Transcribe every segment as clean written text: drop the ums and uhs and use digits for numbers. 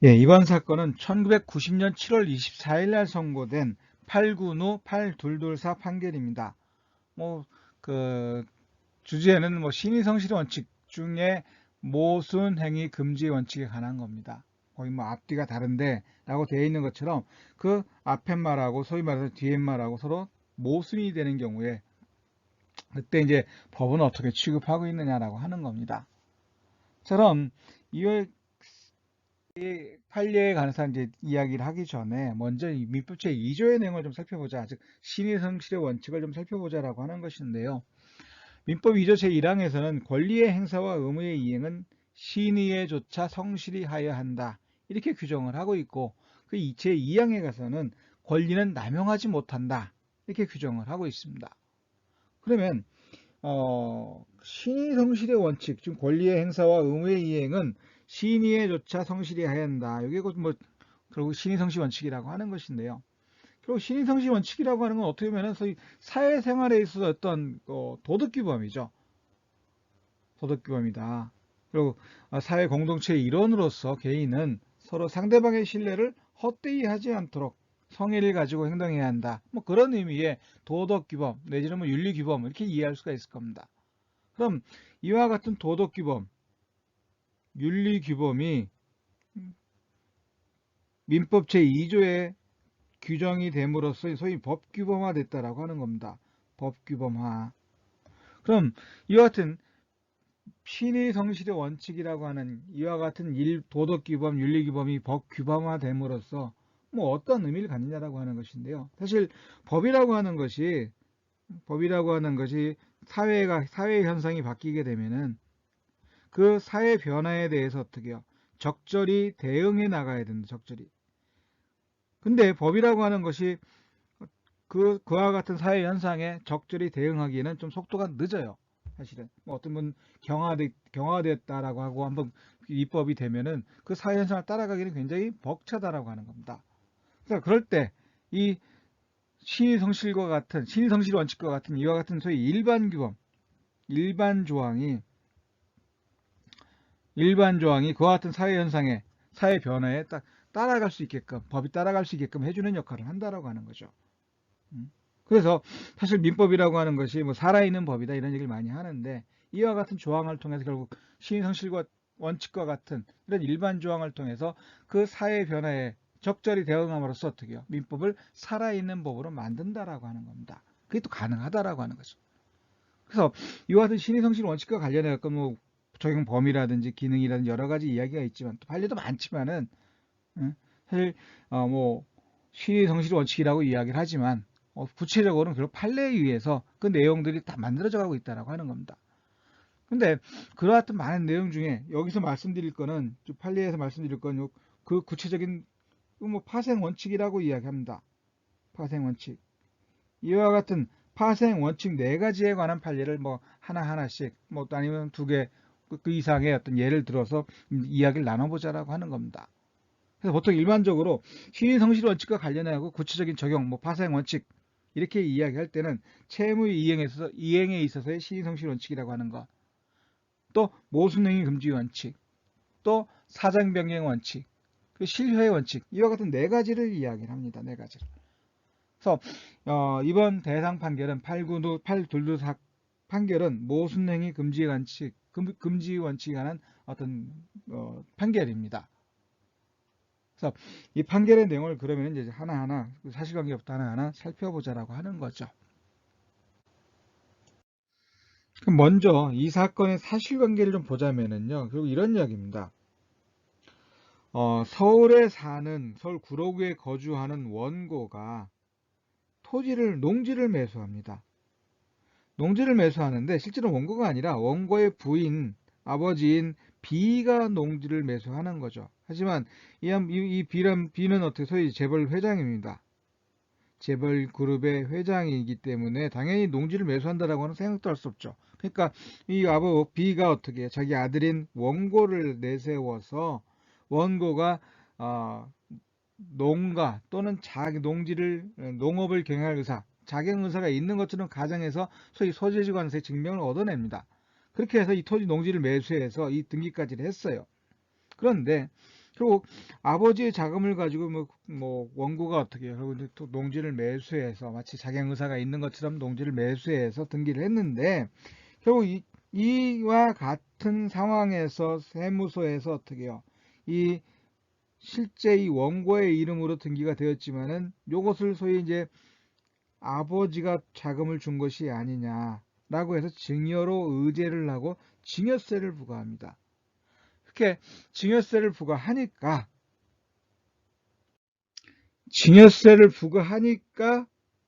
예, 이번 사건은 1990년 7월 24일 날 선고된 8군우 8224 판결입니다. 뭐, 그, 주제는 신의성실의 원칙 중에 모순 행위 금지 원칙에 관한 겁니다. 거의 앞뒤가 다른데 라고 되어 있는 것처럼 그 앞에 말하고 소위 말해서 뒤에 말하고 서로 모순이 되는 경우에 그때 이제 법은 어떻게 취급하고 있느냐라고 하는 겁니다. 처럼 이월 판례에 관해서 이제 이야기를 하기 전에 먼저 이 민법제 2조의 내용을 좀 살펴보자. 즉 신의성실의 원칙을 좀 살펴보자라고 하는 것인데요. 민법 2조 제1항에서는 권리의 행사와 의무의 이행은 신의에조차 성실히 하여야 한다. 이렇게 규정을 하고 있고 그 제2항에 가서는 권리는 남용하지 못한다. 이렇게 규정을 하고 있습니다. 그러면 신의 성실의 원칙, 즉 권리의 행사와 의무의 이행은 신의에조차 성실히 해야 한다. 이게 결국 신의 성실 원칙이라고 하는 것인데요. 결국 신의 성실 원칙이라고 하는 건 어떻게 보면 소위 사회생활에 있어서 어떤 도덕규범이죠. 도덕규범이다. 그리고 사회 공동체의 일원으로서 개인은 서로 상대방의 신뢰를 헛되이 하지 않도록 성의를 가지고 행동해야 한다. 뭐 그런 의미의 도덕규범 내지는 윤리규범 이렇게 이해할 수가 있을 겁니다. 그럼 이와 같은 도덕규범, 윤리규범이 민법 제2조에 규정이 됨으로써 소위 법규범화 됐다라고 하는 겁니다. 법규범화. 그럼 이와 같은 신의 성실의 원칙이라고 하는 이와 같은 도덕규범, 윤리규범이 법규범화 됨으로써 뭐 어떤 의미를 갖느냐라고 하는 것인데요. 사실 법이라고 하는 것이 사회 현상이 바뀌게 되면은 그 사회 변화에 대해서 어떻게 해요? 적절히 대응해 나가야 된다. 적절히. 근데 법이라고 하는 것이 그와 같은 사회 현상에 적절히 대응하기에는 좀 속도가 늦어요. 사실은 어떤 분 경화됐다라고 하고 한번 입법이 되면은 그 사회 현상을 따라가기는 굉장히 벅차다라고 하는 겁니다. 그래서 그럴 때 이 신의성실 원칙과 같은 이와 같은 소위 일반 규범, 일반 조항이 그와 같은 사회 현상에 사회 변화에 딱 따라갈 수 있게끔 법이 따라갈 수 있게끔 해주는 역할을 한다라고 하는 거죠. 그래서 사실 민법이라고 하는 것이 살아있는 법이다 이런 얘기를 많이 하는데 이와 같은 조항을 통해서 결국 신의성실과 원칙과 같은 이런 일반 조항을 통해서 그 사회 변화에 적절히 대응함으로써 어떻게 해요? 민법을 살아있는 법으로 만든다라고 하는 겁니다. 그게 또 가능하다라고 하는 거죠. 그래서 이와 같은 신의성실 원칙과 관련해 갖고 적용 범위라든지 기능이라든지 여러 가지 이야기가 있지만 또 판례도 많지만은 사실 신의성실 원칙이라고 이야기를 하지만 구체적으로는 그런 판례에 의해서 그 내용들이 다 만들어져 가고 있다라고 하는 겁니다. 근데 그러한 많은 내용 중에 여기서 말씀드릴 거는 판례에서 말씀드릴 건 그 구체적인 파생 원칙이라고 이야기합니다. 파생 원칙. 이와 같은 파생 원칙 네 가지에 관한 판례를 하나하나씩 아니면 두 개, 그 이상의 어떤 예를 들어서 이야기를 나눠보자라고 하는 겁니다. 그래서 보통 일반적으로 신의성실 원칙과 관련하고 구체적인 적용, 파생 원칙 이렇게 이야기할 때는 채무 이행에 있어서의 신의성실 원칙이라고 하는 것, 또 모순행위 금지 원칙, 또 사정변경 원칙, 그 실효의 원칙 이와 같은 네 가지를 이야기를 합니다. 네 가지를. 그래서 이번 대상 판결은 822 판결은 모순행위 금지 원칙에 관한 어떤 판결입니다. 그래서 이 판결의 내용을 그러면 이제 하나하나 사실관계부터 하나하나 살펴보자라고 하는 거죠. 그럼 먼저 이 사건의 사실관계를 좀 보자면은요. 그리고 이런 이야기입니다. 서울 구로구에 거주하는 원고가 농지를 매수합니다. 농지를 매수하는데 실제로 원고가 아니라 원고의 부인, 아버지인 B가 농지를 매수하는 거죠. 하지만 이 B는 어떻게 소위 재벌 회장입니다. 재벌 그룹의 회장이기 때문에 당연히 농지를 매수한다라고 하는 생각도 할 수 없죠. 그러니까 이 B가 어떻게 자기 아들인 원고를 내세워서 원고가 농가 또는 자기 농업을 경영할 자격 의사가 있는 것처럼 가정해서 소위 소재지 관세의 증명을 얻어냅니다. 그렇게 해서 이 토지 농지를 매수해서 이 등기까지를 했어요. 그런데 결국 아버지의 자금을 가지고 뭐 원고가 어떻게 해요? 결국 이제 또 농지를 매수해서 마치 자격 의사가 있는 것처럼 농지를 매수해서 등기를 했는데 결국 이와 같은 상황에서 세무서에서 어떻게 해요? 이 실제 이 원고의 이름으로 등기가 되었지만은 요것을 소위 이제 아버지가 자금을 준 것이 아니냐라고 해서 증여로 의제를 하고 증여세를 부과합니다. 이렇게 증여세를 부과하니까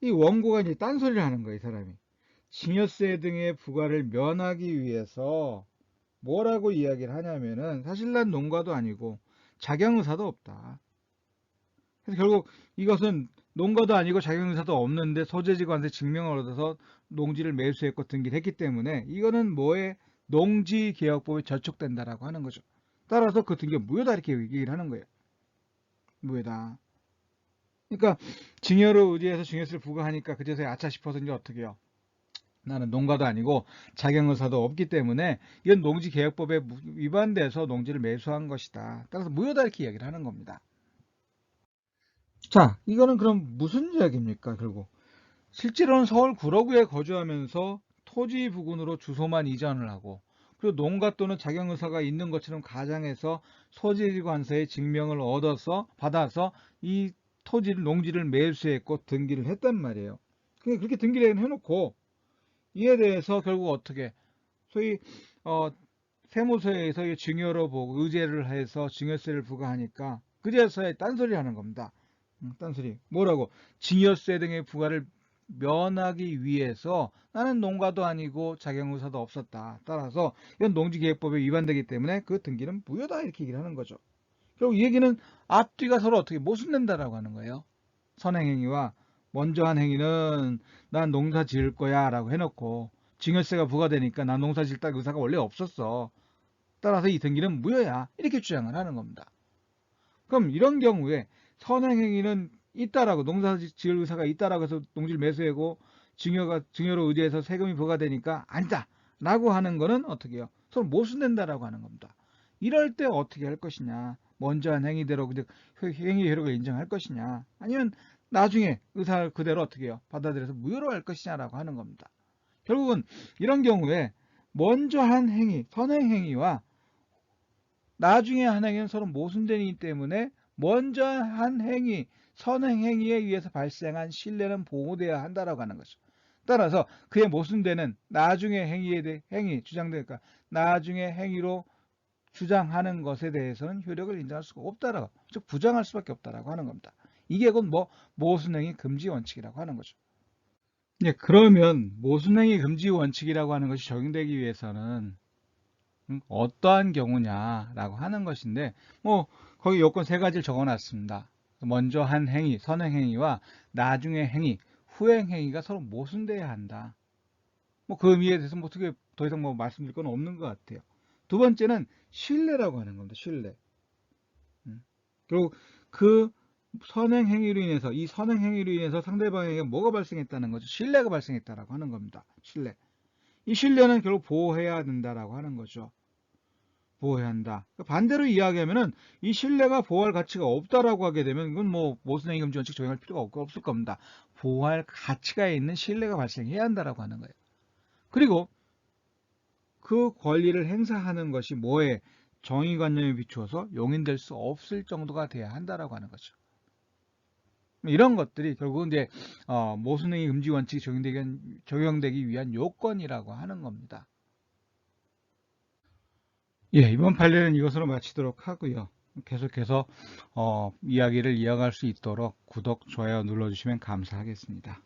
이 원고가 이제 딴소리를 하는 거예요, 이 사람이. 증여세 등의 부과를 면하기 위해서 뭐라고 이야기를 하냐면은 사실 난 농가도 아니고 자경의사도 없다. 그래서 결국 이것은 농가도 아니고 자경의사도 없는데 소재지관세 증명을 얻어서 농지를 매수했고 등기를 했기 때문에 이거는 뭐에 농지개혁법에 저촉된다라고 하는 거죠. 따라서 그 등기가 무효다 이렇게 얘기를 하는 거예요. 무효다. 그러니까 증여로 의지해서 증여세를 부과하니까 그제서야 아차 싶어서 이제 어떻게 해요? 나는 농가도 아니고 자경의사도 없기 때문에 이건 농지개혁법에 위반돼서 농지를 매수한 것이다. 따라서 무효다 이렇게 이야기를 하는 겁니다. 자, 이거는 그럼 무슨 이야기입니까? 결국 실제로는 서울 구로구에 거주하면서 토지 부근으로 주소만 이전을 하고 그리고 농가 또는 자경의사가 있는 것처럼 가장해서 소재지관서의 증명을 받아서 이 농지를 매수했고 등기를 했단 말이에요. 그렇게 등기를 해놓고 이에 대해서 결국 어떻게 소위 세무서에서 증여로 보고 의제를 해서 증여세를 부과하니까 그제서야 딴소리 하는 겁니다. 딴소리. 뭐라고? 증여세 등의 부과를 면하기 위해서 나는 농가도 아니고 자경의사도 없었다. 따라서 이건 농지개혁법에 위반되기 때문에 그 등기는 무효다 이렇게 얘기를 하는 거죠. 결국 이 얘기는 앞뒤가 서로 어떻게 모순된다라고 하는 거예요. 선행행위와 먼저 한 행위는 난 농사 지을 거야 라고 해놓고 증여세가 부과되니까 난 농사 지을 의사가 원래 없었어. 따라서 이 등기는 무효야. 이렇게 주장을 하는 겁니다. 그럼 이런 경우에 선행행위는 있다라고 농사 지을 의사가 있다라고 해서 농지를 매수하고 증여로 의지해서 세금이 부과되니까 아니다 라고 하는 거는 어떻게 해요? 서로 모순된다라고 하는 겁니다. 이럴 때 어떻게 할 것이냐? 먼저 한 행위대로 행위 효력을 인정할 것이냐? 아니면 나중에 의사를 그대로 어떻게 해요? 받아들여서 무효로 할 것이냐라고 하는 겁니다. 결국은 이런 경우에 먼저 한 행위, 선행행위와 나중에 한 행위는 서로 모순되기 때문에 먼저 한 행위, 선행행위에 의해서 발생한 신뢰는 보호되어야 한다라고 하는 거죠. 따라서 그에 모순되는 나중에 주장되니까 나중에 행위로 주장하는 것에 대해서는 효력을 인정할 수가 없다라고, 즉 부정할 수밖에 없다라고 하는 겁니다. 이게 곧 모순행위 금지 원칙이라고 하는 거죠. 네, 그러면 모순행위 금지 원칙이라고 하는 것이 적용되기 위해서는 어떠한 경우냐라고 하는 것인데 거기 요건 세 가지를 적어놨습니다. 먼저 한 행위, 선행행위와 나중에 행위, 후행행위가 서로 모순돼야 한다. 그 의미에 대해서 어떻게 더 이상 말씀드릴 건 없는 것 같아요. 두 번째는 신뢰라고 하는 겁니다. 신뢰. 그리고 그 이 선행행위로 인해서 상대방에게 뭐가 발생했다는 거죠? 신뢰가 발생했다라고 하는 겁니다. 신뢰. 이 신뢰는 결국 보호해야 된다라고 하는 거죠. 보호해야 한다. 반대로 이야기하면은 이 신뢰가 보호할 가치가 없다라고 하게 되면 이건 모순행위 금지 원칙 적용할 필요가 없을 겁니다. 보호할 가치가 있는 신뢰가 발생해야 한다라고 하는 거예요. 그리고 그 권리를 행사하는 것이 정의관념에 비추어서 용인될 수 없을 정도가 돼야 한다라고 하는 거죠. 이런 것들이 결국은 이제 모순행위 금지 원칙이 적용되기 위한 요건이라고 하는 겁니다. 예, 이번 판례는 이것으로 마치도록 하고요. 계속해서 이야기를 이어갈 수 있도록 구독, 좋아요 눌러주시면 감사하겠습니다.